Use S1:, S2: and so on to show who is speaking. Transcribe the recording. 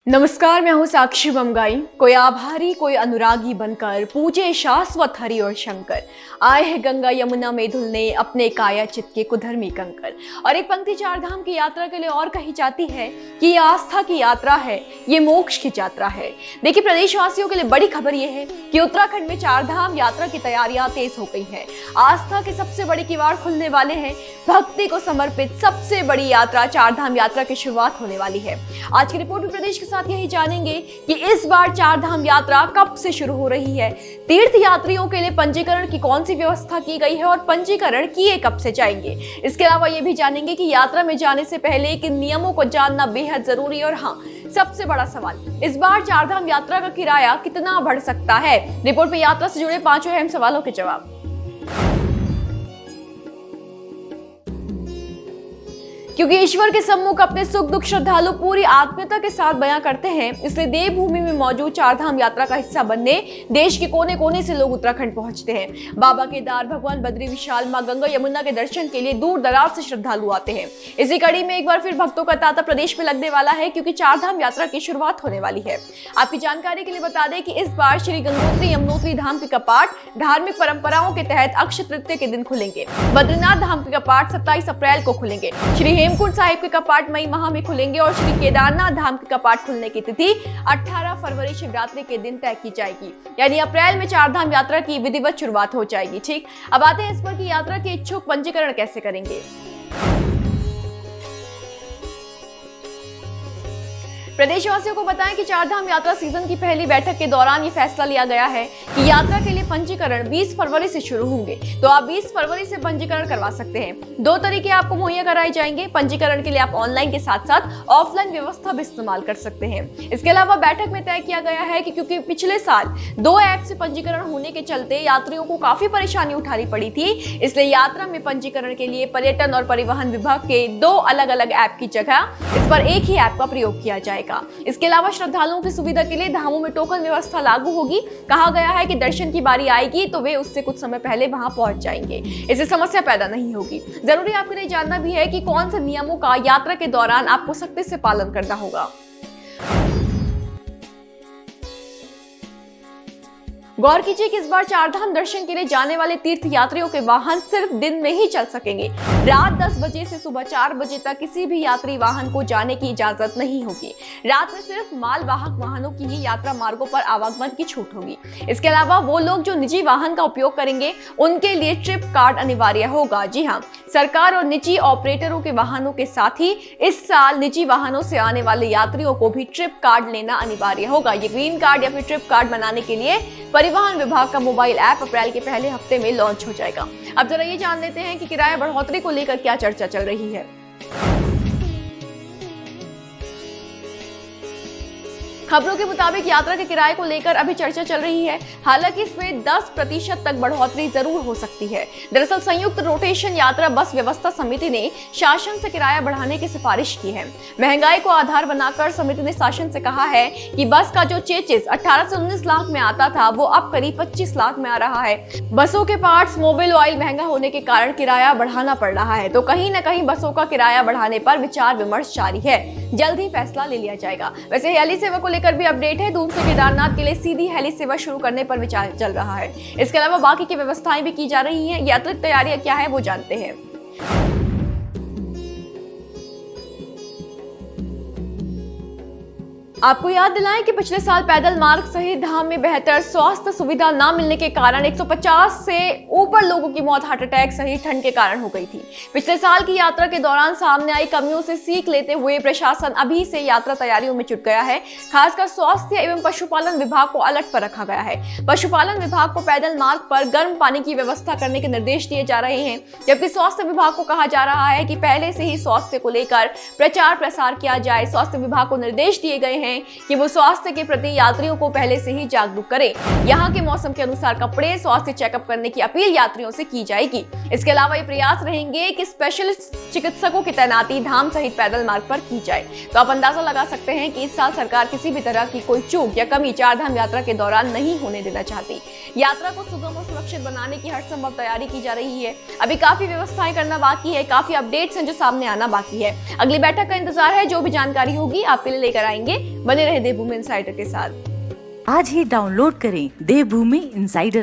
S1: नमस्कार, मैं हूं साक्षी बमगाई। कोई आभारी कोई अनुरागी बनकर पूजे शाश्वत हरि और शंकर। आए है गंगा यमुना में धुलने अपने काया चित के कुधर्मी कंकर। और एक पंक्ति चार धाम की यात्रा के लिए और कही जाती है कि ये आस्था की यात्रा है, ये मोक्ष की यात्रा है। देखिए, प्रदेशवासियों के लिए बड़ी खबर यह है कि उत्तराखंड में चार धाम यात्रा की तैयारियां तेज हो गई है। आस्था के सबसे बड़े किवाड़ खुलने वाले हैं। भक्ति को समर्पित सबसे बड़ी यात्रा चार धाम यात्रा की शुरुआत होने वाली है। आज की रिपोर्ट में प्रदेश के साथ यही जानेंगे कि इस बार चार धाम यात्रा कब से शुरू हो रही है, तीर्थ यात्रियों के लिए पंजीकरण की कौन सी व्यवस्था की गई है और पंजीकरण किए कब से जाएंगे। इसके अलावा ये भी जानेंगे कि यात्रा में जाने से पहले किन नियमों को जानना बेहद जरूरी है। और हाँ, सबसे बड़ा सवाल, इस बार चार धाम यात्रा का किराया कितना बढ़ सकता है। रिपोर्ट में यात्रा से जुड़े पांचों अहम सवालों के जवाब। क्योंकि ईश्वर के सम्मुख अपने सुख दुख श्रद्धालु पूरी आत्मीयता के साथ बयां करते हैं, इसलिए देवभूमि में मौजूद चार धाम यात्रा का हिस्सा बनने देश के कोने कोने से लोग उत्तराखंड पहुंचते हैं। बाबा केदार, भगवान बद्री विशाल, मां गंगा यमुना के दर्शन के लिए दूर दराज से श्रद्धालु आते हैं। इसी कड़ी में एक बार फिर भक्तों का तांता प्रदेश में लगने वाला है, क्योंकि चार धाम यात्रा की शुरुआत होने वाली है। आपकी जानकारी के लिए बता दें कि इस बार श्री गंगोत्री यमुनोत्री धाम के कपाट धार्मिक परंपराओं के तहत अक्षय तृतीया के दिन खुलेंगे। बद्रीनाथ धाम के कपाट 27 अप्रैल को खुलेंगे। श्री हेमकुंड साहिब के कपाट मई माह में खुलेंगे और श्री केदारनाथ धाम के कपाट खुलने की तिथि 18 फरवरी शिवरात्रि के दिन तय की जाएगी। यानी अप्रैल में चार धाम यात्रा की विधिवत शुरुआत हो जाएगी। ठीक, अब आते हैं इस पर कि यात्रा के इच्छुक पंजीकरण कैसे करेंगे। प्रदेशवासियों को बताएं कि चार धाम यात्रा सीजन की पहली बैठक के दौरान ये फैसला लिया गया है कि यात्रा के लिए पंजीकरण 20 फरवरी से शुरू होंगे। तो आप 20 फरवरी से पंजीकरण करवा सकते हैं। दो तरीके आपको मुहैया कराए जाएंगे। पंजीकरण के लिए आप ऑनलाइन के साथ साथ ऑफलाइन व्यवस्था भी इस्तेमाल कर सकते हैं। इसके अलावा बैठक में तय किया गया है कि क्योंकि पिछले साल 2 ऐप से पंजीकरण होने के चलते यात्रियों को काफी परेशानी उठानी पड़ी थी, इसलिए यात्रा में पंजीकरण के लिए पर्यटन और परिवहन विभाग के 2 अलग अलग ऐप की जगह इस पर एक ही ऐप का प्रयोग किया जाएगा। इसके अलावा श्रद्धालुओं की सुविधा के लिए धामों में टोकन व्यवस्था लागू होगी। कहा गया है कि दर्शन की बारी आएगी तो वे उससे कुछ समय पहले वहां पहुंच जाएंगे। इससे समस्या पैदा नहीं होगी। जरूरी आपके लिए जानना भी है कि कौन से नियमों का यात्रा के दौरान आपको सख्ती से पालन करना होगा। गौर कीजिए कि इस बार चार धाम दर्शन के लिए जाने वाले तीर्थ यात्रियों के वाहन सिर्फ दिन में ही चल सकेंगे। रात 10 बजे से सुबह 4 बजे तक किसी भी यात्री वाहन को जाने की इजाजत नहीं होगी। रात में सिर्फ माल वाहक वाहनों की ही यात्रा मार्गों पर आवागमन की छूट होगी। इसके अलावा वो लोग जो निजी वाहन का उपयोग करेंगे उनके लिए ट्रिप कार्ड अनिवार्य होगा। जी हाँ, सरकार और निजी ऑपरेटरों के वाहनों के साथ ही इस साल निजी वाहनों से आने वाले यात्रियों को भी ट्रिप कार्ड लेना अनिवार्य होगा। ये ग्रीन कार्ड या फिर ट्रिप कार्ड बनाने के लिए परिवहन विभाग का मोबाइल ऐप अप्रैल के पहले हफ्ते में लॉन्च हो जाएगा। अब जरा ये जान लेते हैं कि किराया बढ़ोतरी को लेकर क्या चर्चा चल रही है। खबरों के मुताबिक यात्रा के किराए को लेकर अभी चर्चा चल रही है। हालांकि इसमें 10% तक बढ़ोतरी जरूर हो सकती है। दरअसल संयुक्त रोटेशन यात्रा बस व्यवस्था समिति ने शासन से किराया बढ़ाने की सिफारिश की है। महंगाई को आधार बनाकर समिति ने शासन से कहा है कि बस का जो चेचिस 18 से 19 लाख में आता था वो अब करीब 25 लाख में आ रहा है। बसों के पार्ट्स, मोबिल ऑयल महंगा होने के कारण किराया बढ़ाना पड़ रहा है। तो कहीं न कहीं बसों का किराया बढ़ाने पर विचार विमर्श जारी है। जल्द ही फैसला ले लिया जाएगा। वैसे हेली सेवा को लेकर भी अपडेट है। दून से केदारनाथ के लिए सीधी हेली सेवा शुरू करने पर विचार चल रहा है। इसके अलावा बाकी की व्यवस्थाएं भी की जा रही हैं। ये अतिरिक्त तैयारियां क्या है वो जानते हैं। आपको याद दिलाएं कि पिछले साल पैदल मार्ग सहित धाम में बेहतर स्वास्थ्य सुविधा न मिलने के कारण 150 से ऊपर लोगों की मौत हार्ट अटैक सहित ठंड के कारण हो गई थी। पिछले साल की यात्रा के दौरान सामने आई कमियों से सीख लेते हुए प्रशासन अभी से यात्रा तैयारियों में जुट गया है। खासकर स्वास्थ्य एवं पशुपालन विभाग को अलर्ट पर रखा गया है। पशुपालन विभाग को पैदल मार्ग पर गर्म पानी की व्यवस्था करने के निर्देश दिए जा रहे हैं, जबकि स्वास्थ्य विभाग को कहा जा रहा है कि पहले से ही स्वास्थ्य को लेकर प्रचार प्रसार किया जाए। स्वास्थ्य विभाग को निर्देश दिए गए हैं कि वो स्वास्थ्य के प्रति यात्रियों को पहले से ही जागरूक करें। यहाँ के मौसम के अनुसार कपड़े, स्वास्थ्य चेकअप करने की अपील यात्रियों से की जाएगी। इसके अलावा ये प्रयास रहेंगे कि स्पेशलिस्ट चिकित्सकों की तैनाती धाम सहित पैदल मार्ग पर की जाए। तो आप अंदाजा लगा सकते हैं कि इस साल सरकार किसी भी तरह की कोई चूक या कमी चार धाम यात्रा के दौरान नहीं होने देना चाहती। यात्रा को सुगम और सुरक्षित बनाने की हर संभव तैयारी की जा रही है। अभी काफी व्यवस्थाएं करना बाकी है, काफी अपडेट्स हैं जो सामने आना बाकी है। अगली बैठक का इंतजार है। जो भी जानकारी होगी आपके लिए लेकर आएंगे। बने रहे देवभूमि इंसाइडर के साथ।
S2: आज ही डाउनलोड करें देवभूमि इंसाइडर।